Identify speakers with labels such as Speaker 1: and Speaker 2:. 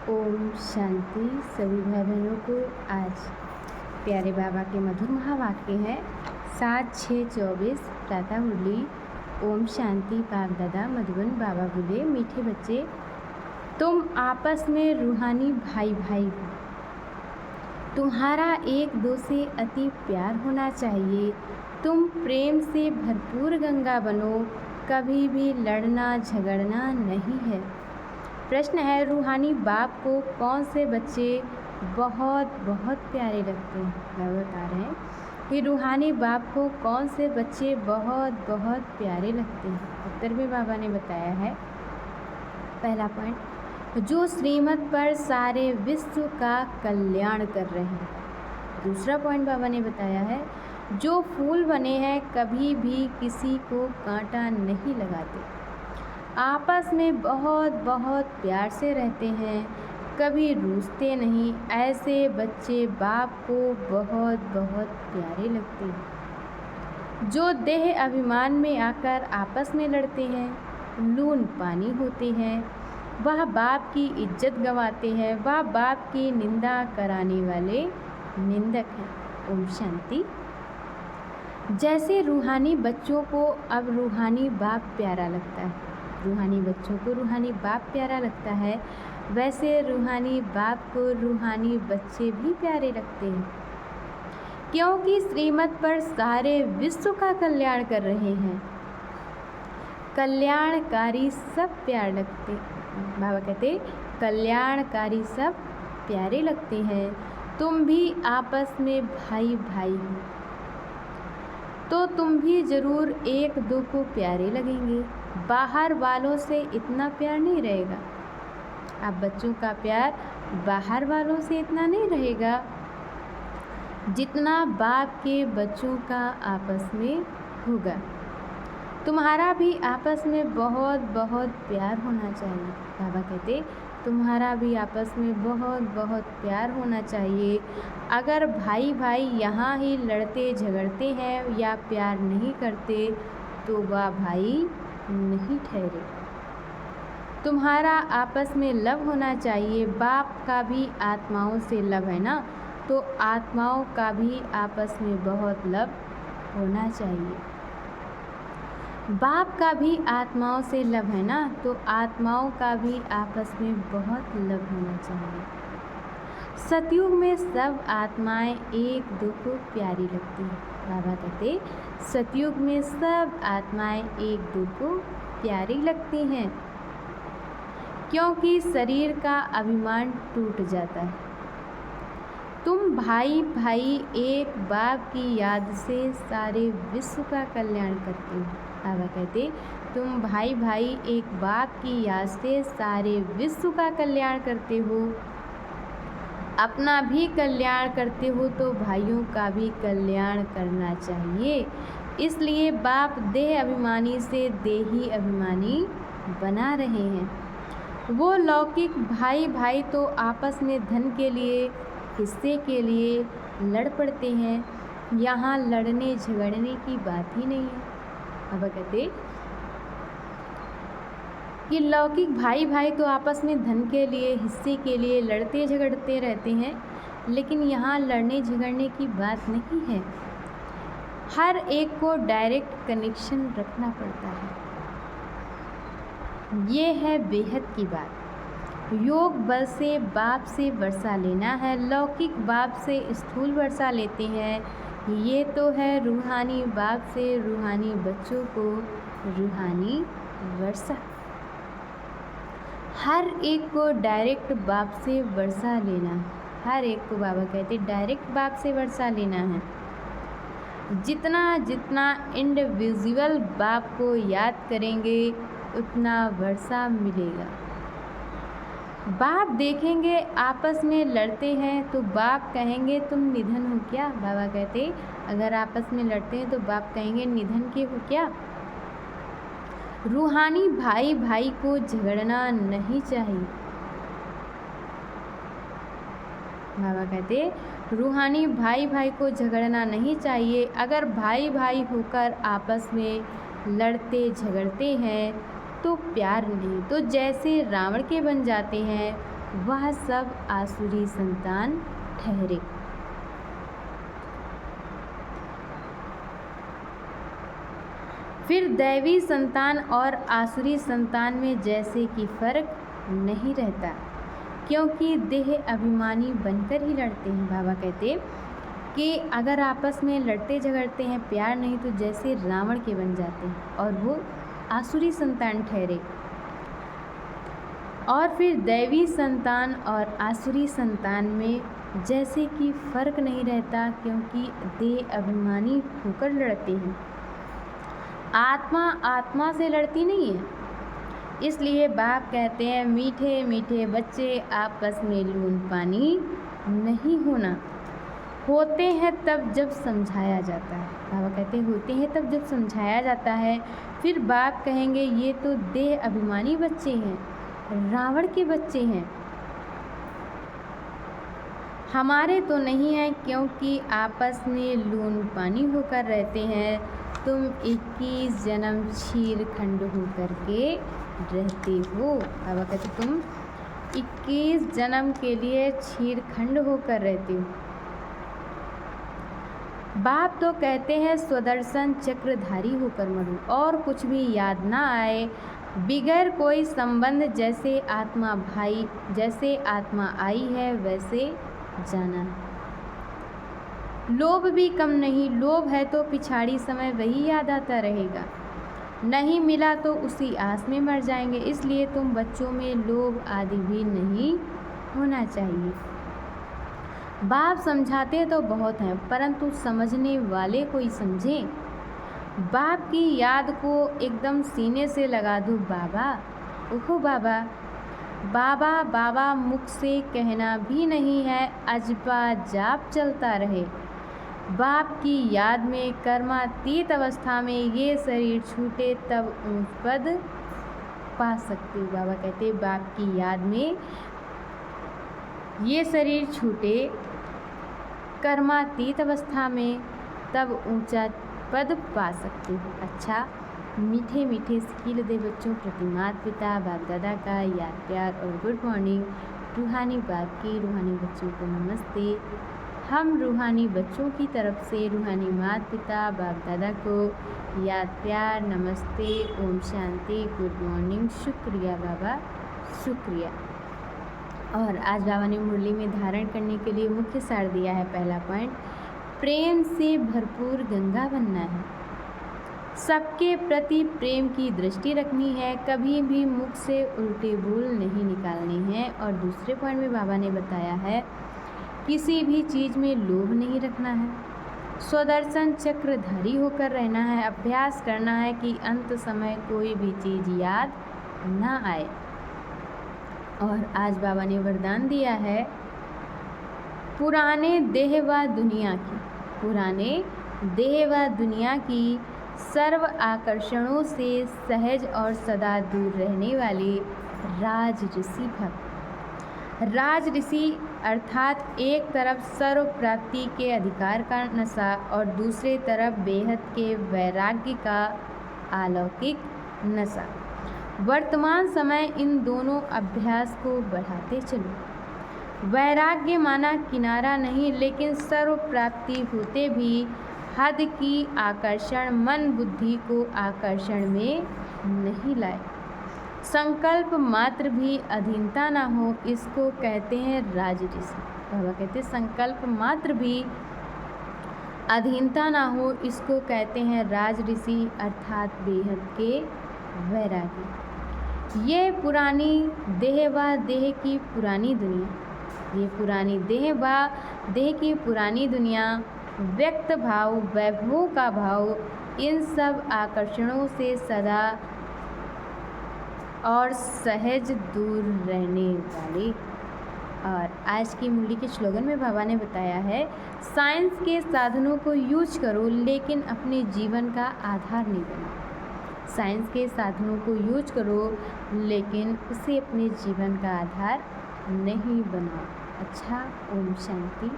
Speaker 1: ओम शांति। सभी भाई बहनों को आज प्यारे बाबा के मधुर महावाक्य हैं 7-6-24 प्रातः मुरली। ओम शांति। पाक दादा मधुबन बाबा बोले, मीठे बच्चे तुम आपस में रूहानी भाई भाई हो। तुम्हारा एक दो से अति प्यार होना चाहिए। तुम प्रेम से भरपूर गंगा बनो। कभी भी लड़ना झगड़ना नहीं है। प्रश्न है, रूहानी बाप को कौन से बच्चे बहुत बहुत प्यारे लगते हैं? मैं बता रहे हैं कि रूहानी बाप को कौन से बच्चे बहुत बहुत प्यारे लगते हैं। उत्तर में बाबा ने बताया है। पहला पॉइंट, जो श्रीमत पर सारे विश्व का कल्याण कर रहे हैं। दूसरा पॉइंट बाबा ने बताया है, जो फूल बने हैं कभी भी किसी को कांटा नहीं लगाते, आपस में बहुत बहुत प्यार से रहते हैं, कभी रूठते नहीं। ऐसे बच्चे बाप को बहुत बहुत प्यारे लगते हैं। जो देह अभिमान में आकर आपस में लड़ते हैं, लून पानी होते हैं, वह बाप की इज्जत गंवाते हैं, वह बाप की निंदा कराने वाले निंदक हैं। ओम शांति। जैसे रूहानी बच्चों को अब रूहानी बाप प्यारा लगता है, रूहानी बच्चों को रूहानी बाप प्यारा लगता है, वैसे रूहानी बाप को रूहानी बच्चे भी प्यारे लगते हैं, क्योंकि श्रीमत पर सारे विश्व का कल्याण कर रहे हैं। कल्याणकारी सब प्यार लगते, बाबा कहते कल्याणकारी सब प्यारे लगते हैं। तुम भी आपस में भाई भाई हो, तो तुम भी ज़रूर एक दो को प्यारे लगेंगे। बाहर वालों से इतना प्यार नहीं रहेगा। आप बच्चों का प्यार बाहर वालों से इतना नहीं रहेगा जितना बाप के बच्चों का आपस में होगा। तुम्हारा भी आपस में बहुत बहुत प्यार होना चाहिए। बाबा कहते तुम्हारा भी आपस में बहुत बहुत प्यार होना चाहिए। अगर भाई भाई यहाँ ही लड़ते झगड़ते हैं या प्यार नहीं करते तो वह भाई नहीं ठहरे। तुम्हारा आपस में लव होना चाहिए। बाप का भी आत्माओं से लव है ना, तो आत्माओं का भी आपस में बहुत लव होना चाहिए। बाप का भी आत्माओं से लव है ना, तो आत्माओं का भी आपस में बहुत लव होना चाहिए। सतयुग में सब आत्माएं एक दो को प्यारी लगती हैं। बाबा कहते सतयुग में सब आत्माएं एक दो को प्यारी लगती हैं, क्योंकि शरीर का अभिमान टूट जाता है। तुम भाई भाई एक बाप की याद से सारे विश्व का कल्याण करते हो। बाबा कहते तुम भाई भाई एक बाप की याद से सारे विश्व का कल्याण करते हो। अपना भी कल्याण करते हो तो भाइयों का भी कल्याण करना चाहिए। इसलिए बाप देह अभिमानी से देही अभिमानी बना रहे हैं। वो लौकिक भाई भाई तो आपस में धन के लिए, हिस्से के लिए लड़ पड़ते हैं। यहाँ लड़ने झगड़ने की बात ही नहीं है। बाबा कहते कि लौकिक भाई भाई तो आपस में धन के लिए, हिस्से के लिए लड़ते झगड़ते रहते हैं, लेकिन यहाँ लड़ने झगड़ने की बात नहीं है। हर एक को डायरेक्ट कनेक्शन रखना पड़ता है। ये है बेहद की बात। योग बल से बाप से वर्षा लेना है, लौकिक बाप से स्थूल वर्षा लेते हैं। ये तो है रूहानी बाप से रूहानी बच्चों को रूहानी वर्षा। हर एक को डायरेक्ट बाप से वर्षा लेना है। हर एक को बाबा कहते डायरेक्ट बाप से वर्षा लेना है। जितना जितना इंडिविजुअल बाप को याद करेंगे उतना वर्षा मिलेगा। बाप देखेंगे आपस में लड़ते हैं तो बाप कहेंगे तुम निधन हो क्या। बाबा कहते अगर आपस में लड़ते हैं तो बाप कहेंगे निधन के हो क्या। रूहानी भाई भाई को झगड़ना नहीं चाहिए। बाबा कहते रूहानी भाई भाई को झगड़ना नहीं चाहिए। अगर भाई भाई होकर आपस में लड़ते झगड़ते हैं तो प्यार नहीं, तो जैसे रावण के बन जाते हैं वह सब आसुरी संतान ठहरे। फिर दैवी संतान और आसुरी संतान में जैसे कि फर्क नहीं रहता, क्योंकि देह अभिमानी बनकर ही लड़ते हैं। बाबा कहते कि अगर आपस में लड़ते झगड़ते हैं, प्यार नहीं, तो जैसे रावण के बन जाते हैं और वो आसुरी संतान ठहरे। और फिर दैवी संतान और आसुरी संतान में जैसे कि फर्क नहीं रहता, क्योंकि देह अभिमानी होकर लड़ते हैं। आत्मा आत्मा से लड़ती नहीं है। इसलिए बाप कहते हैं मीठे मीठे बच्चे आपस में लून पानी नहीं होना। होते हैं तब जब समझाया जाता है। बाबा कहते हैं होते हैं तब जब समझाया जाता है। फिर बाप कहेंगे ये तो देह अभिमानी बच्चे हैं, रावण के बच्चे हैं, हमारे तो नहीं हैं, क्योंकि आपस में लून पानी होकर रहते हैं। तुम 21 जन्म क्षीर खंड होकर के रहते हो। बाबा कहते तुम 21 जन्म के लिए क्षीर खंड होकर रहते हो। बाप तो कहते हैं स्वदर्शन चक्रधारी होकर मरो और कुछ भी याद ना आए, बिगैर कोई संबंध, जैसे आत्मा भाई, जैसे आत्मा आई है वैसे जाना है। लोभ भी कम नहीं, लोभ है तो पिछाड़ी समय वही याद आता रहेगा, नहीं मिला तो उसी आस में मर जाएंगे। इसलिए तुम बच्चों में लोभ आदि भी नहीं होना चाहिए। बाप समझाते तो बहुत हैं, परंतु समझने वाले कोई समझे। बाप की याद को एकदम सीने से लगा दो। बाबा, ओहो बाबा, बाबा बाबा मुख से कहना भी नहीं है, अजबा जाप चलता रहे। बाप की याद में कर्मातीत अवस्था में ये शरीर छूटे तब ऊंच पद पा सकते हो। बाबा कहते बाप की याद में ये शरीर छूटे कर्मातीत अवस्था में तब ऊंचा पद पा सकते हो। अच्छा, मीठे मीठे स्किल दे बच्चों प्रति माता पिता बाप दादा का याद प्यार और गुड मॉर्निंग। रूहानी बाप की रूहानी बच्चों को नमस्ते। हम रूहानी बच्चों की तरफ से रूहानी माता पिता बाप दादा को याद प्यार नमस्ते, ओम शांति, गुड मॉर्निंग, शुक्रिया बाबा, शुक्रिया। और आज बाबा ने मुरली में धारण करने के लिए मुख्य सार दिया है। पहला पॉइंट, प्रेम से भरपूर गंगा बनना है, सबके प्रति प्रेम की दृष्टि रखनी है, कभी भी मुख से उल्टे बोल नहीं निकालने हैं। और दूसरे पॉइंट में बाबा ने बताया है किसी भी चीज़ में लोभ नहीं रखना है, स्वदर्शन चक्रधारी होकर रहना है, अभ्यास करना है कि अंत समय कोई भी चीज़ याद ना आए। और आज बाबा ने वरदान दिया है पुराने देह व दुनिया की, पुराने देह व दुनिया की सर्व आकर्षणों से सहज और सदा दूर रहने वाले राज ऋषि भक्त। राज ऋषि अर्थात एक तरफ सर्व प्राप्ति के अधिकार का नशा और दूसरे तरफ बेहद के वैराग्य का अलौकिक नशा। वर्तमान समय इन दोनों अभ्यास को बढ़ाते चलो। वैराग्य माना किनारा नहीं, लेकिन सर्व प्राप्ति होते भी हद की आकर्षण मन बुद्धि को आकर्षण में नहीं लाए। संकल्प मात्र भी अधीनता ना हो, इसको कहते हैं राज ऋषि। बाबा कहते संकल्प मात्र भी अधीनता ना हो, इसको कहते हैं राज ऋषि अर्थात बेहद के वैरागी। ये पुरानी देह व देह की पुरानी दुनिया, ये पुरानी देह व देह की पुरानी दुनिया, व्यक्त भाव वैभवों का भाव, इन सब आकर्षणों से सदा और सहज दूर रहने वाले। और आज की मुरली के स्लोगन में बाबा ने बताया है साइंस के साधनों को यूज करो लेकिन अपने जीवन का आधार नहीं बनाओ। साइंस के साधनों को यूज करो लेकिन उसे अपने जीवन का आधार नहीं बनाओ। अच्छा, ओम शांति।